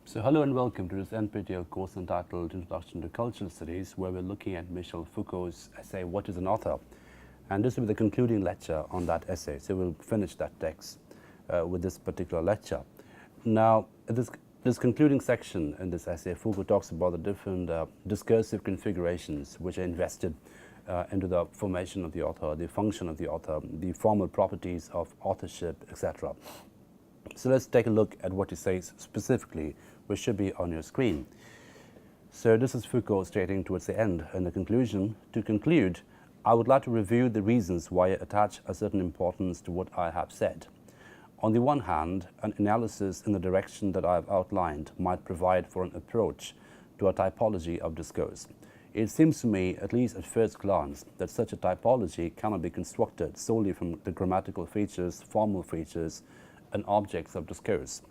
So hello and welcome to this NPTEL course entitled Introduction to Cultural Studies, where we're looking at Michel Foucault's essay, What is an Author? And this will be the concluding lecture on that essay. So we'll finish that text with this particular lecture. Now, this concluding section in this essay, Foucault talks about the different discursive configurations which are invested into the formation of the author, the function of the author, the formal properties of authorship, etc. So let's take a look at what he says specifically, which should be on your screen. So this is Foucault stating towards the end in the conclusion, to conclude, I would like to review the reasons why I attach a certain importance to what I have said. On the one hand, an analysis in the direction that I have outlined might provide for an approach to a typology of discourse. It seems to me, at least at first glance, that such a typology cannot be constructed solely from the grammatical features, formal features, and objects of discourse.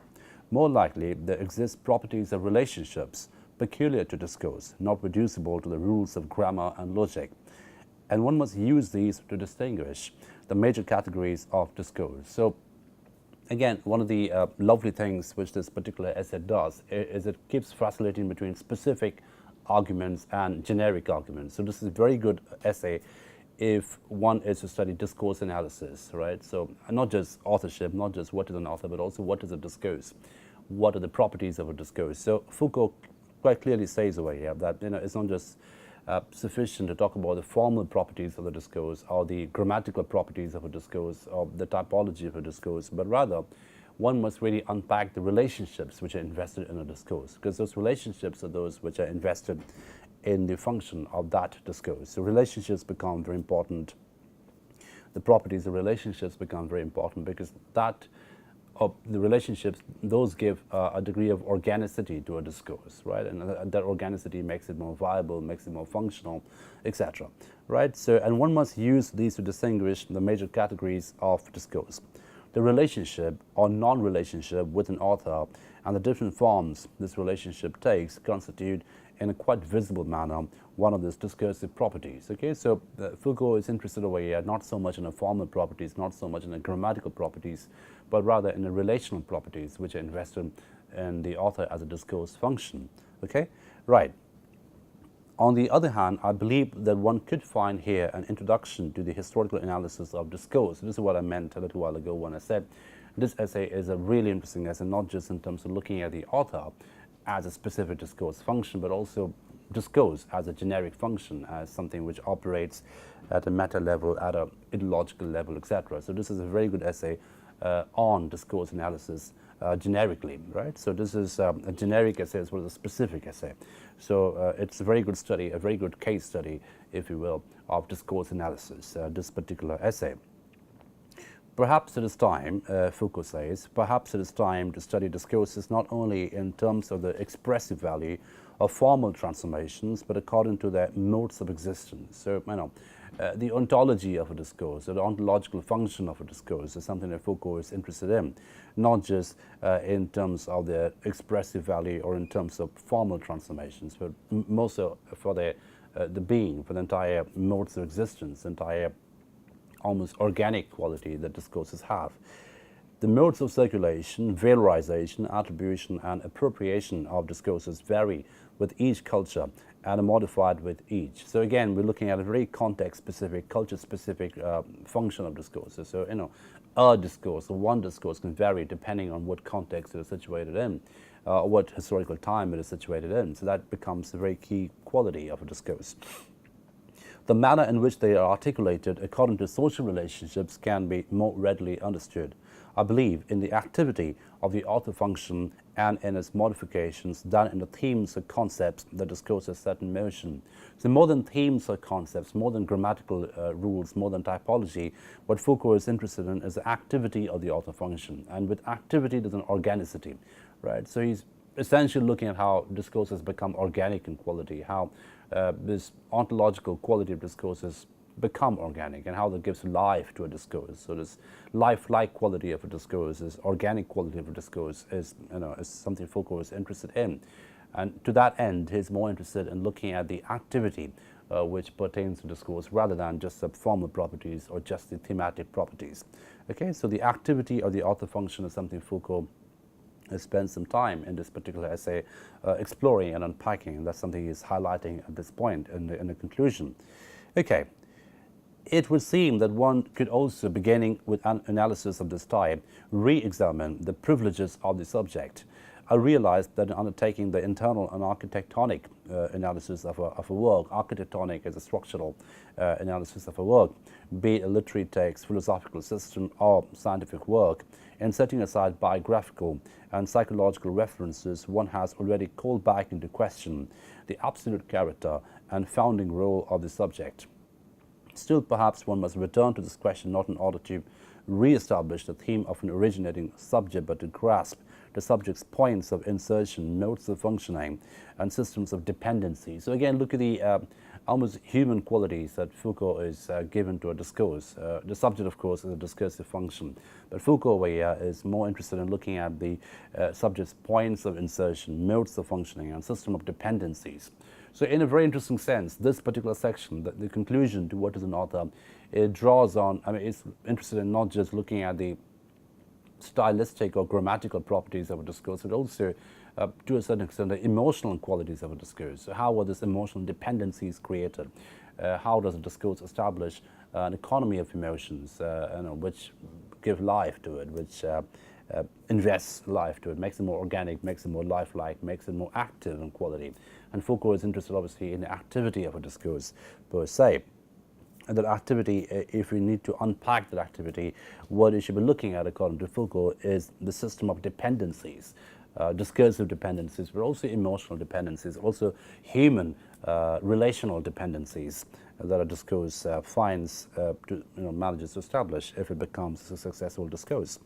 More likely, there exist properties of relationships peculiar to discourse, not reducible to the rules of grammar and logic, and one must use these to distinguish the major categories of discourse. So again, one of the lovely things which this particular essay does is it keeps vacillating between specific arguments and generic arguments. So this is a very good essay if one is to study discourse analysis, right? So not just authorship, not just what is an author, but also what is a discourse, what are the properties of a discourse. So Foucault quite clearly says over here that it's not just sufficient to talk about the formal properties of the discourse or the grammatical properties of a discourse or the typology of a discourse, but rather one must really unpack the relationships which are invested in a discourse, because those relationships are those which are invested in the function of that discourse. So relationships become very important. The properties of relationships become very important because the relationships, those give a degree of organicity to a discourse, right? And that organicity makes it more viable, makes it more functional, etc. Right? So, and one must use these to distinguish the major categories of discourse. The relationship or non-relationship with an author and the different forms this relationship takes constitute in a quite visible manner one of these discursive properties. Okay, so Foucault is interested over here not so much in the formal properties, not so much in the grammatical properties, but rather in the relational properties which are invested in the author as a discourse function. Okay, right. On the other hand, I believe that one could find here an introduction to the historical analysis of discourse. This is what I meant a little while ago when I said this essay is a really interesting essay, not just in terms of looking at the author as a specific discourse function, but also discourse as a generic function, as something which operates at a meta level, at a ideological level, etc. So this is a very good essay on discourse analysis generically, right? So this is a generic essay as well as a specific essay. So it's a very good study, a very good case study, if you will, of discourse analysis, this particular essay. Perhaps it is time, Foucault says, perhaps it is time to study discourses not only in terms of the expressive value of formal transformations, but according to their modes of existence. So, the ontology of a discourse, or the ontological function of a discourse is something that Foucault is interested in, not just in terms of their expressive value or in terms of formal transformations, but most for the being, for the entire modes of existence, entire almost organic quality that discourses have. The modes of circulation, valorization, attribution, and appropriation of discourses vary with each culture and are modified with each. So again, we're looking at a very context-specific, culture-specific function of discourses. So, a discourse or one discourse can vary depending on what context it is situated in, or what historical time it is situated in. So that becomes a very key quality of a discourse. The manner in which they are articulated according to social relationships can be more readily understood. I believe in the activity of the author function and in its modifications than in the themes or concepts that discourses set in motion. So more than themes or concepts, more than grammatical rules, more than typology, what Foucault is interested in is the activity of the author function. And with activity, there's an organicity, right? So he's essentially looking at how discourses become organic in quality, how this ontological quality of discourses become organic and how that gives life to a discourse. So this lifelike quality of a discourse, this organic quality of a discourse is something Foucault is interested in. And to that end, he's more interested in looking at the activity which pertains to discourse rather than just the formal properties or just the thematic properties. Okay, so the activity of the author function is something Foucault spend some time in this particular essay exploring and unpacking, and that's something he's highlighting at this point in the conclusion. Okay, it would seem that one could also, beginning with an analysis of this type, re-examine the privileges of the subject. I realized that in undertaking the internal and architectonic analysis of a work, architectonic as a structural analysis of a work, be it a literary text, philosophical system, or scientific work, and setting aside biographical and psychological references, one has already called back into question the absolute character and founding role of the subject. Still, perhaps one must return to this question not in order to re-establish the theme of an originating subject, but to grasp the subject's points of insertion, modes of functioning, and systems of dependency. So again, look at the almost human qualities that Foucault is given to a discourse. The subject, of course, is a discursive function, but Foucault over here is more interested in looking at the subject's points of insertion, modes of functioning, and system of dependencies. So in a very interesting sense, this particular section, the conclusion to what is an author, it draws on, it's interested in not just looking at the stylistic or grammatical properties of a discourse, but also, to a certain extent, the emotional qualities of a discourse. So how are these emotional dependencies created? How does a discourse establish an economy of emotions, which give life to it, which invests life to it, makes it more organic, makes it more lifelike, makes it more active in quality. And Foucault is interested, obviously, in the activity of a discourse per se. And that activity, if we need to unpack that activity, what we should be looking at, according to Foucault, is the system of dependencies, discursive dependencies, but also emotional dependencies, also human relational dependencies that a discourse finds manages to establish if it becomes a successful discourse.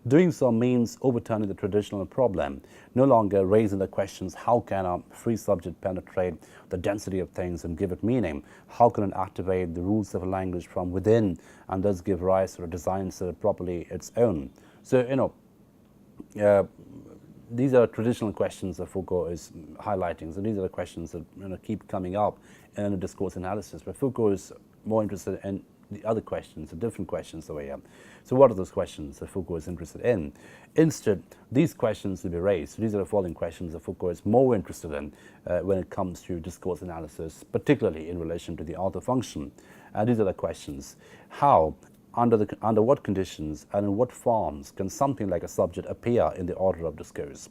Doing so means overturning the traditional problem, no longer raising the questions: how can a free subject penetrate the density of things and give it meaning? How can it activate the rules of a language from within and thus give rise to a design set properly its own? So, these are traditional questions that Foucault is highlighting. So these are the questions that keep coming up in the discourse analysis. But Foucault is more interested in the other questions, the different questions over here. So what are those questions that Foucault is interested in? Instead, these questions will be raised. So these are the following questions that Foucault is more interested in when it comes to discourse analysis, particularly in relation to the author function. And these are the questions: how, under what conditions and in what forms can something like a subject appear in the order of discourse?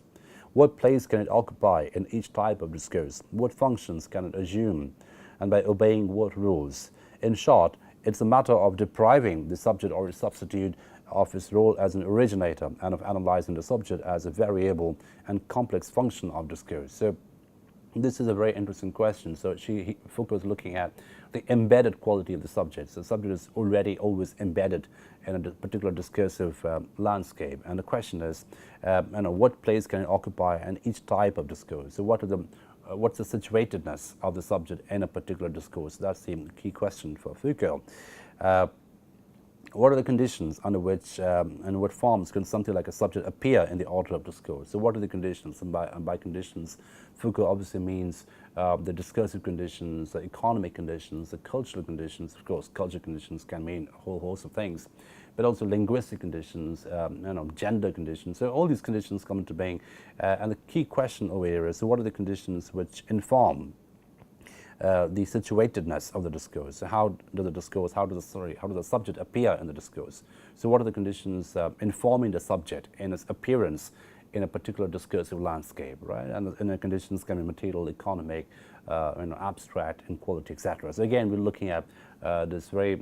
What place can it occupy in each type of discourse? What functions can it assume? And by obeying what rules? In short, it's a matter of depriving the subject or its substitute of its role as an originator and of analyzing the subject as a variable and complex function of discourse. So this is a very interesting question. So Foucault is looking at the embedded quality of the subject. So the subject is already always embedded in a particular discursive landscape. And the question is, what place can it occupy in each type of discourse? So what's the situatedness of the subject in a particular discourse? That's the key question for Foucault. What are the conditions under which and what forms can something like a subject appear in the order of discourse? So what are the conditions? And by conditions, Foucault obviously means the discursive conditions, the economic conditions, the cultural conditions. Of course, cultural conditions can mean a whole host of things, but also linguistic conditions, gender conditions. So all these conditions come into being. And the key question over here is, so what are the conditions which inform the situatedness of the discourse? So how does the subject appear in the discourse? So what are the conditions informing the subject in its appearance in a particular discursive landscape, right? And the conditions can be material, economic, abstract, in quality, etc. So again, we're looking at this very,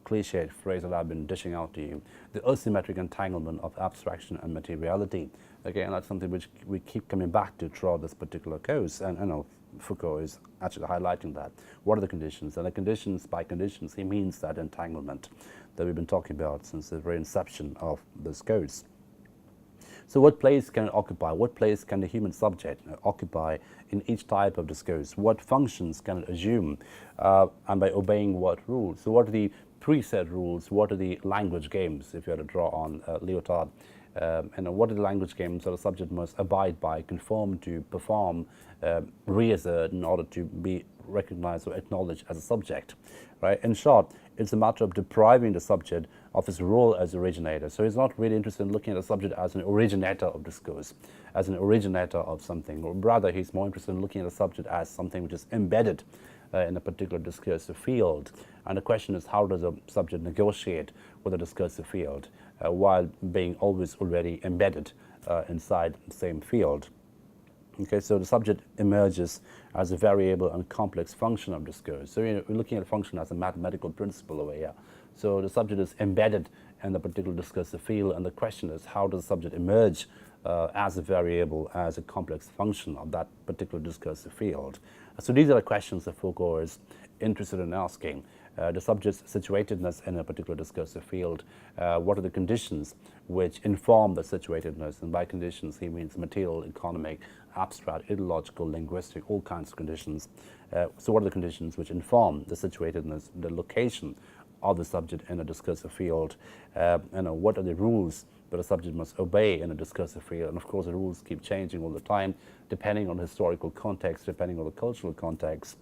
cliched phrase that I've been dishing out to you: the asymmetric entanglement of abstraction and materiality. Again, that's something which we keep coming back to throughout this particular course, and Foucault is actually highlighting that. What are the conditions? And the conditions, by conditions, he means that entanglement that we've been talking about since the very inception of this course. So what place can it occupy? What place can the human subject occupy in each type of discourse? What functions can it assume? And by obeying what rules? So what are the preset rules? What are the language games, if you had to draw on Lyotard? What are the language games that a subject must abide by, conform to, perform, reassert in order to be recognized or acknowledged as a subject, right? In short, It's a matter of depriving the subject of his role as originator. So he's not really interested in looking at the subject as an originator of discourse, as an originator of something, or rather he's more interested in looking at the subject as something which is embedded in a particular discursive field. And the question is, how does a subject negotiate with a discursive field while being always already embedded inside the same field? Okay, so the subject emerges as a variable and complex function of discourse. So we're looking at a function as a mathematical principle over here. So the subject is embedded in the particular discursive field, and the question is, how does the subject emerge as a variable, as a complex function of that particular discursive field? So these are the questions that Foucault is interested in asking. The subject's situatedness in a particular discursive field, what are the conditions which inform the situatedness? And by conditions, he means material, economic, abstract, ideological, linguistic, all kinds of conditions. So what are the conditions which inform the situatedness, the location of the subject in a discursive field? What are the rules that a subject must obey in a discursive field? And of course, the rules keep changing all the time, depending on the historical context, depending on the cultural context.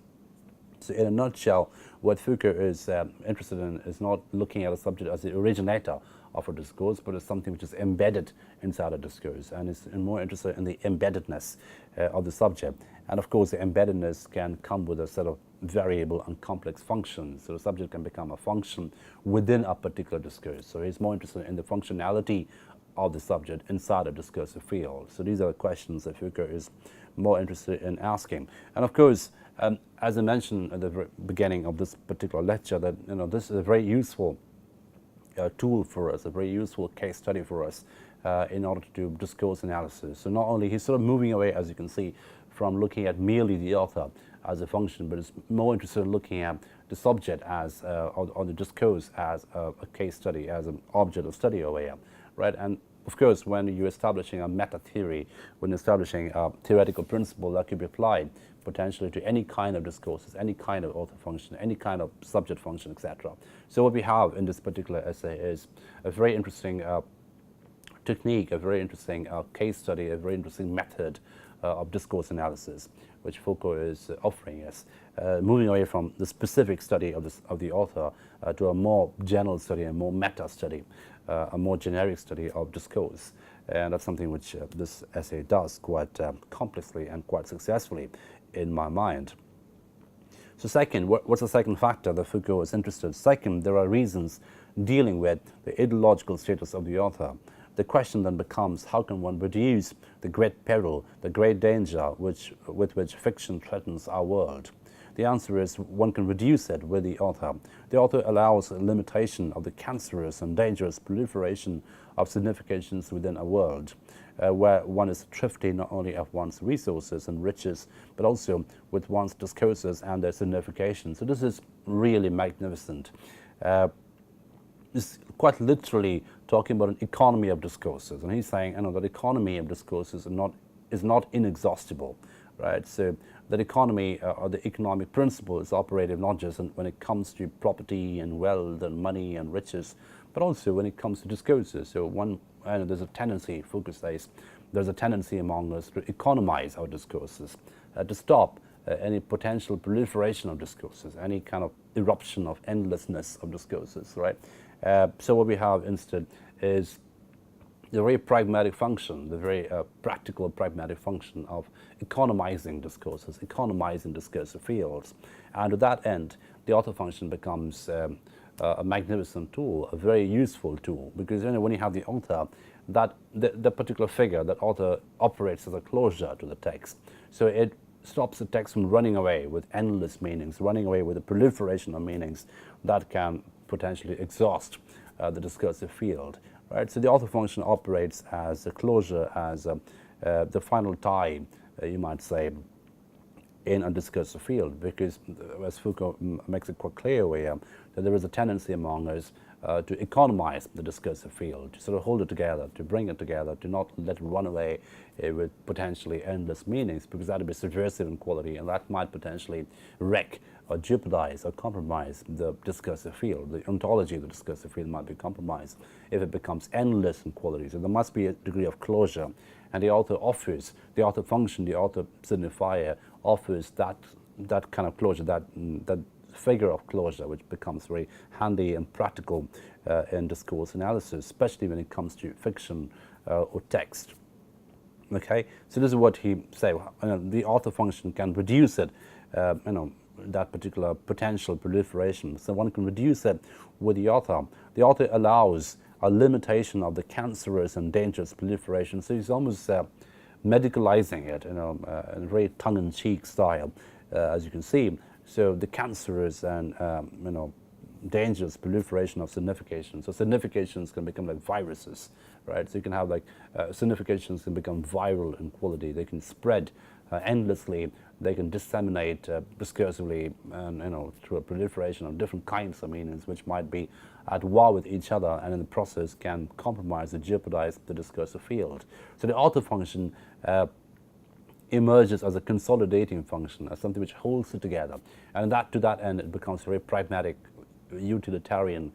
So in a nutshell, what Foucault is interested in is not looking at a subject as the originator of a discourse, but as something which is embedded inside a discourse, and is more interested in the embeddedness of the subject. And of course, the embeddedness can come with a set of variable and complex functions. So the subject can become a function within a particular discourse. So he's more interested in the functionality of the subject inside a discursive field. So these are the questions that Foucault is more interested in asking. And of course, as I mentioned at the very beginning of this particular lecture, that this is a very useful tool for us, a very useful case study for us in order to do discourse analysis. So not only he's sort of moving away, as you can see, from looking at merely the author as a function, but is more interested in looking at the subject as, or the discourse as a case study, as an object of study over here, right? And of course, when you're establishing a meta theory, when establishing a theoretical principle that could be applied potentially to any kind of discourses, any kind of author function, any kind of subject function, etc. So what we have in this particular essay is a very interesting technique, a very interesting case study, a very interesting method of discourse analysis, which Foucault is offering us, moving away from the specific study of the author to a more general study, a more meta study, a more generic study of discourse. And that's something which this essay does quite complexly and quite successfully in my mind. So second, what's the second factor that Foucault is interested in? Second, there are reasons dealing with the ideological status of the author. The question then becomes, how can one reduce the great peril, the great danger with which fiction threatens our world? The answer is, one can reduce it with the author. The author allows a limitation of the cancerous and dangerous proliferation of significations within a world, where one is thrifty not only of one's resources and riches, but also with one's discourses and their signification. So this is really magnificent. It's quite literally talking about an economy of discourses, and he's saying, that economy of discourses is not inexhaustible, right? So that economy or the economic principle is operative not just when it comes to property and wealth and money and riches, but also when it comes to discourses. So there's a tendency, Foucault says, there's a tendency among us to economize our discourses, to stop any potential proliferation of discourses, any kind of eruption of endlessness of discourses, right? So what we have instead is the very pragmatic function, the very practical pragmatic function of economizing discourses, economizing discursive fields. And to that end, the author function becomes a magnificent tool, a very useful tool, because when you have the author, that the particular figure, that author operates as a closure to the text. So it stops the text from running away with endless meanings, running away with a proliferation of meanings that can potentially exhaust the discursive field. Right? So the author function operates as a closure, as the final tie, you might say, in a discursive field, because as Foucault makes it quite clear here, that there is a tendency among us to economize the discursive field, to sort of hold it together, to bring it together, to not let it run away with potentially endless meanings, because that would be subversive in quality, and that might potentially wreck or jeopardize or compromise the discursive field. The ontology of the discursive field might be compromised if it becomes endless in quality. So there must be a degree of closure, and the author offers, the author function, the author signifier offers that kind of closure, that figure of closure, which becomes very handy and practical in discourse analysis, especially when it comes to fiction or text. Okay, so this is what he said. The author function can reduce it, that particular potential proliferation. So one can reduce it with the author. The author allows a limitation of the cancerous and dangerous proliferation. So he's almost medicalizing it, in a very tongue-in-cheek style, as you can see. So the cancerous and dangerous proliferation of significations. So significations can become like viruses, right? So you can have like significations can become viral in quality. They can spread endlessly. They can disseminate discursively, and through a proliferation of different kinds of meanings, which might be at war with each other, and in the process can compromise and jeopardize the discursive field. So the author function emerges as a consolidating function, as something which holds it together, and to that end, it becomes a very pragmatic, utilitarian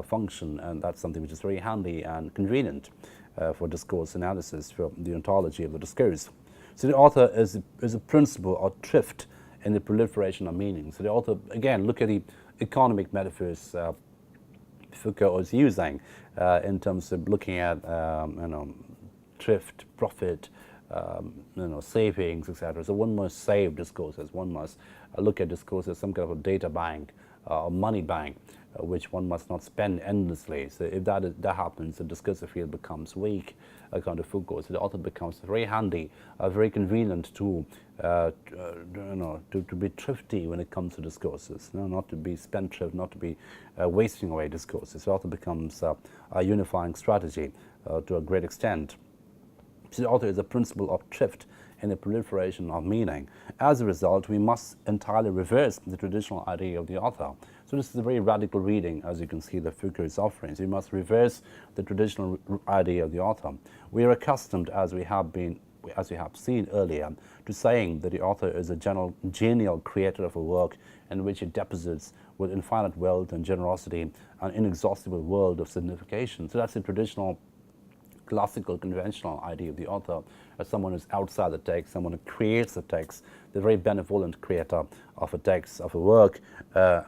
function, and that's something which is very handy and convenient for discourse analysis, for the ontology of the discourse. So the author is a principle or thrift in the proliferation of meaning. So the author, again, look at the economic metaphors Foucault was using in terms of looking at thrift, profit, savings, etc. So one must save discourses. One must look at discourse as some kind of a data bank or money bank, which one must not spend endlessly. So if that happens, the discursive field becomes weak, according to Foucault. So the author becomes very handy, a very convenient tool to be thrifty when it comes to discourses, not to be spendthrift, not to be wasting away discourses. So the author becomes a unifying strategy to a great extent. So the author is a principle of thrift in the proliferation of meaning. As a result, we must entirely reverse the traditional idea of the author. So this is a very radical reading, as you can see, that Foucault is offering. So we must reverse the traditional idea of the author. We are accustomed, as we have seen earlier, to saying that the author is a genial creator of a work in which he deposits with infinite wealth and generosity an inexhaustible world of signification. So that's the traditional classical, conventional idea of the author as someone who's outside the text, someone who creates the text, the very benevolent creator of a text, of a work,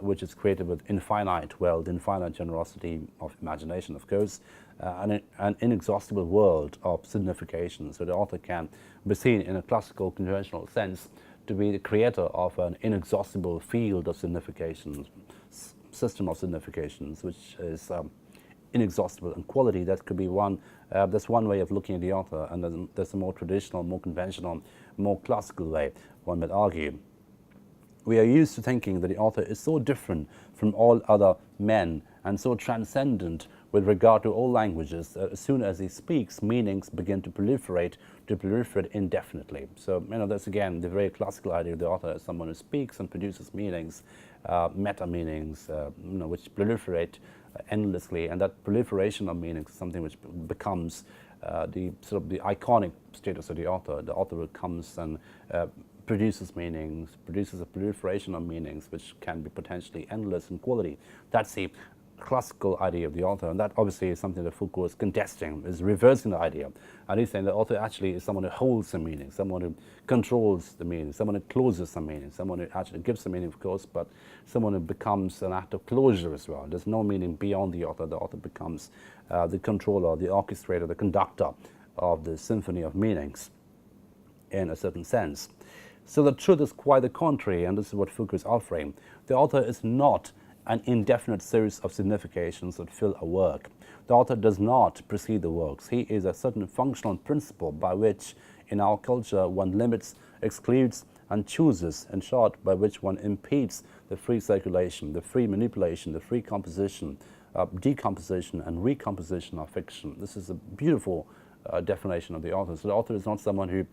which is created with infinite wealth, infinite generosity of imagination, of course, and an inexhaustible world of signification. So the author can be seen in a classical, conventional sense to be the creator of an inexhaustible field of significations, system of significations, which is inexhaustible in quality. That could be one. That's one way of looking at the author, and then there's a more traditional, more conventional, more classical way, one might argue. We are used to thinking that the author is so different from all other men and so transcendent with regard to all languages that as soon as he speaks, meanings begin to proliferate indefinitely. So, that's again the very classical idea of the author as someone who speaks and produces meanings, meta meanings, which proliferate endlessly, and that proliferation of meanings is something which becomes the iconic status of the author. The author comes and produces meanings, produces a proliferation of meanings which can be potentially endless in quality. That's the classical idea of the author, and that obviously is something that Foucault is contesting, is reversing the idea. And he's saying the author actually is someone who holds the meaning, someone who controls the meaning, someone who closes the meaning, someone who actually gives the meaning, of course, but someone who becomes an act of closure as well. There's no meaning beyond the author. The author becomes the controller, the orchestrator, the conductor of the symphony of meanings in a certain sense. So the truth is quite the contrary, and this is what Foucault is offering. The author is not an indefinite series of significations that fill a work. The author does not precede the works. He is a certain functional principle by which, in our culture, one limits, excludes, and chooses, in short, by which one impedes the free circulation, the free manipulation, the free composition, decomposition, and recomposition of fiction. This is a beautiful definition of the author. So the author is not someone who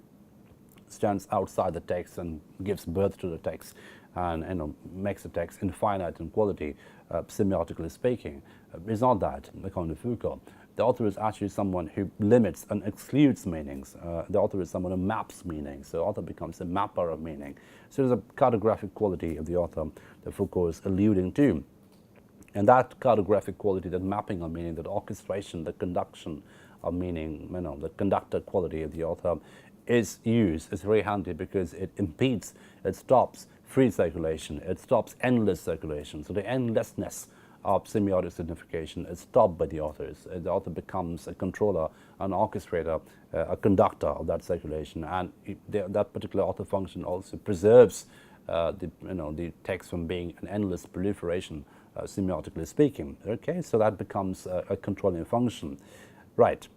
stands outside the text and gives birth to the text and makes the text infinite in quality, semiotically speaking. It's not that, according to Foucault. The author is actually someone who limits and excludes meanings. The author is someone who maps meanings. So the author becomes a mapper of meaning. So there's a cartographic quality of the author that Foucault is alluding to. And that cartographic quality, that mapping of meaning, that orchestration, the conduction of meaning, the conductor quality of the author is used. It's very handy because it impedes, it stops free circulation. It stops endless circulation. So the endlessness of semiotic signification is stopped by the authors. The author becomes a controller, an orchestrator, a conductor of that circulation, and that particular author function also preserves the text from being an endless proliferation, semiotically speaking. Okay, so that becomes a controlling function, right?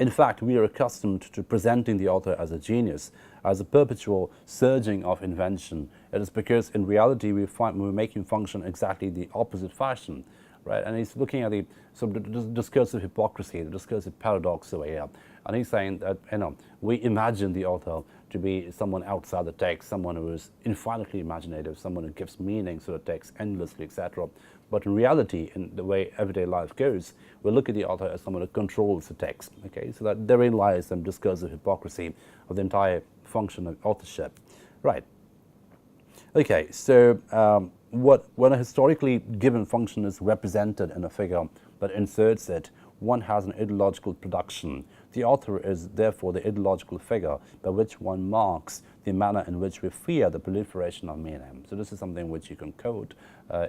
In fact, we are accustomed to presenting the author as a genius, as a perpetual surging of invention. It is because in reality we make him function exactly the opposite fashion, right? And he's looking at the sort of discursive hypocrisy, the discursive paradox over here. And he's saying that we imagine the author to be someone outside the text, someone who is infinitely imaginative, someone who gives meaning to the text endlessly, etc. But in reality, in the way everyday life goes, we look at the author as someone who controls the text. Okay, so that therein lies some discursive hypocrisy of the entire function of authorship. Right. Okay, so when a historically given function is represented in a figure that inserts it, one has an ideological production. The author is therefore the ideological figure by which one marks the manner in which we fear the proliferation of meaning. So this is something which you can quote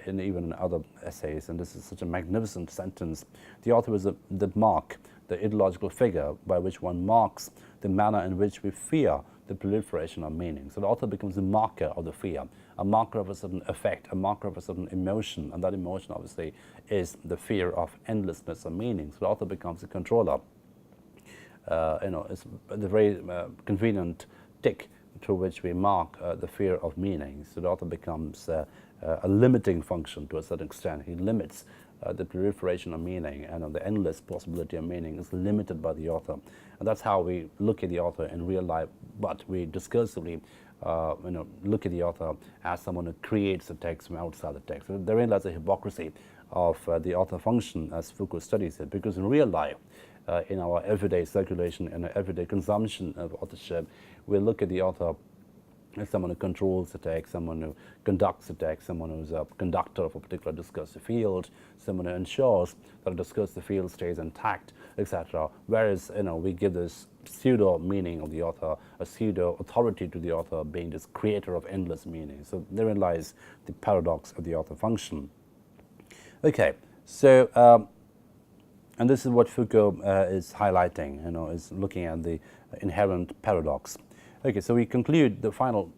in even in other essays, and this is such a magnificent sentence. The author is the mark, the ideological figure by which one marks the manner in which we fear the proliferation of meaning. So the author becomes a marker of the fear, a marker of a certain effect, a marker of a certain emotion, and that emotion obviously is the fear of endlessness of meaning. So the author becomes a controller. It's the very convenient tick through which we mark the fear of meaning. So the author becomes a limiting function to a certain extent. He limits the proliferation of meaning, and the endless possibility of meaning is limited by the author. And that's how we look at the author in real life, but we discursively look at the author as someone who creates the text from outside the text. So therein lies a hypocrisy of the author function as Foucault studies it, because in real life, in our everyday circulation and everyday consumption of authorship, we look at the author as someone who controls the text, someone who conducts the text, someone who's a conductor of a particular discursive field, someone who ensures that a discursive field stays intact, etc. Whereas we give this pseudo meaning of the author, a pseudo authority to the author being this creator of endless meaning. So therein lies the paradox of the author function. Okay, so and this is what Foucault is highlighting, is looking at the inherent paradox. Okay, so we conclude the final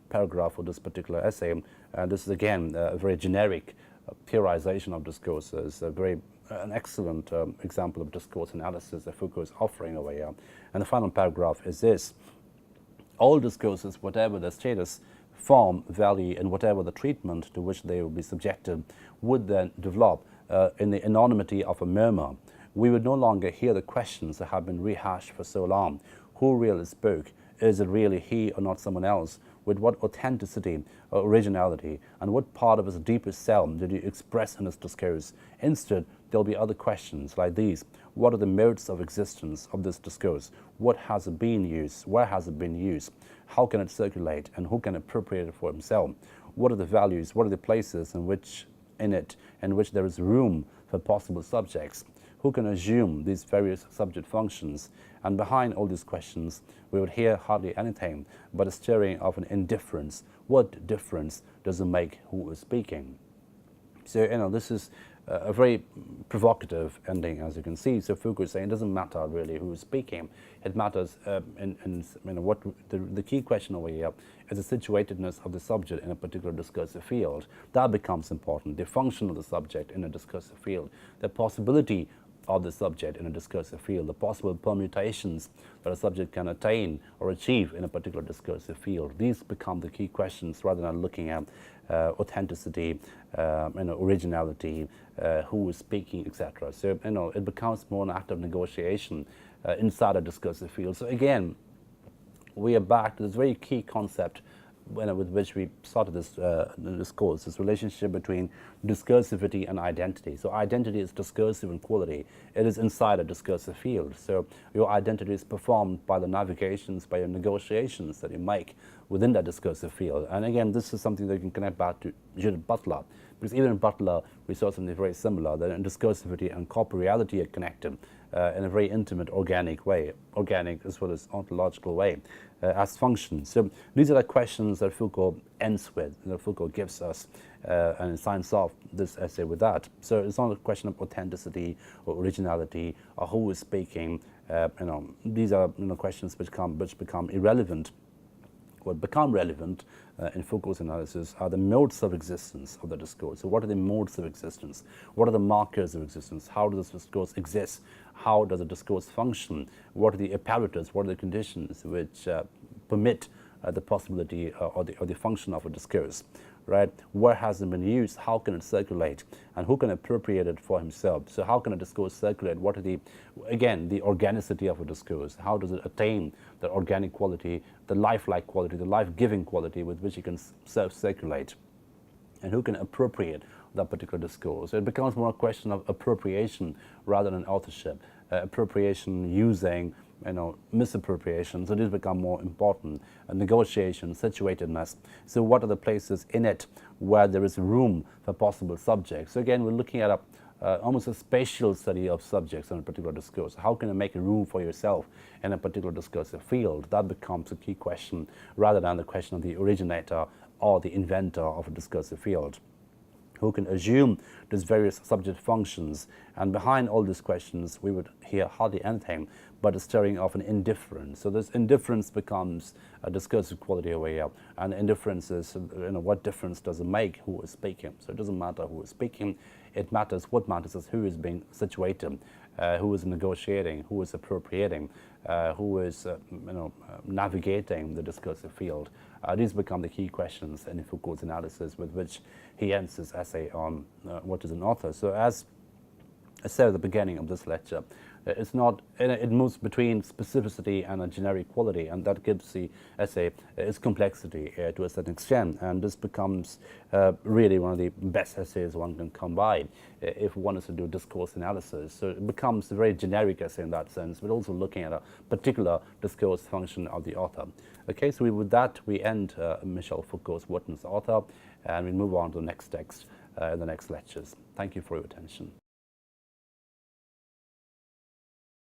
paragraph of this particular essay. This is again a very generic theorization of discourses, an excellent example of discourse analysis that Foucault is offering over here. And the final paragraph is this: all discourses, whatever their status, form, value, and whatever the treatment to which they will be subjected, would then develop in the anonymity of a murmur. We would no longer hear the questions that have been rehashed for so long. Who really spoke? Is it really he or not someone else? With what authenticity or originality, and what part of his deepest self did he express in his discourse? Instead, there'll be other questions like these. What are the modes of existence of this discourse? What has it been used? Where has it been used? How can it circulate, and who can appropriate it for himself? What are the values? What are the places in which there is room for possible subjects? Who can assume these various subject functions? And behind all these questions, we would hear hardly anything but a stirring of an indifference. What difference does it make who is speaking? So, this is a very provocative ending, as you can see. So Foucault is saying it doesn't matter really who is speaking. It matters what the key question over here is the situatedness of the subject in a particular discursive field. That becomes important. The function of the subject in a discursive field, the possibility of the subject in a discursive field, the possible permutations that a subject can attain or achieve in a particular discursive field. These become the key questions rather than looking at authenticity, originality, who is speaking, etc. So it becomes more an act of negotiation inside a discursive field. So again, we are back to this very key concept with which we started this course, this relationship between discursivity and identity. So identity is discursive in quality. It is inside a discursive field. So your identity is performed by the navigations, by your negotiations that you make within that discursive field. And again, this is something that you can connect back to Judith Butler, because even in Butler, we saw something very similar, that in discursivity and corporeality are connected. in a very intimate, organic way, organic as well as ontological way, as functions. So these are the questions that Foucault ends with, that Foucault gives us, and signs off this essay with that. So it's not a question of authenticity or originality or who is speaking. These are questions which become irrelevant. What become relevant in Foucault's analysis are the modes of existence of the discourse. So what are the modes of existence? What are the markers of existence? How does this discourse exist? How does the discourse function? What are the apparatus? What are the conditions which permit the possibility or the function of a discourse? Right? Where has it been used? How can it circulate? And who can appropriate it for himself? So how can a discourse circulate? What are the organicity of a discourse? How does it attain the organic quality, the lifelike quality, the life-giving quality with which it can self-circulate? And who can appropriate that particular discourse? So it becomes more a question of appropriation rather than authorship. Appropriation, using, misappropriation, so these become more important. Negotiation, situatedness. So what are the places in it where there is room for possible subjects? So again, we're looking at almost a spatial study of subjects in a particular discourse. How can you make a room for yourself in a particular discursive field? That becomes a key question rather than the question of the originator or the inventor of a discursive field, who can assume these various subject functions. And behind all these questions, we would hear hardly anything but a stirring of an indifference. So this indifference becomes a discursive quality over here. And indifference is, what difference does it make who is speaking? So it doesn't matter who is speaking. It matters, what matters is who is being situated, who is negotiating, who is appropriating, who is navigating the discursive field. These become the key questions in Foucault's analysis with which he ends his essay on what is an author. So as I said at the beginning of this lecture, it moves between specificity and a generic quality, and that gives the essay its complexity to a certain extent. And this becomes really one of the best essays one can come by if one is to do discourse analysis. So it becomes a very generic essay in that sense, but also looking at a particular discourse function of the author. Okay, so with that, we end Michel Foucault's What is Author, and we move on to the next text in the next lectures. Thank you for your attention.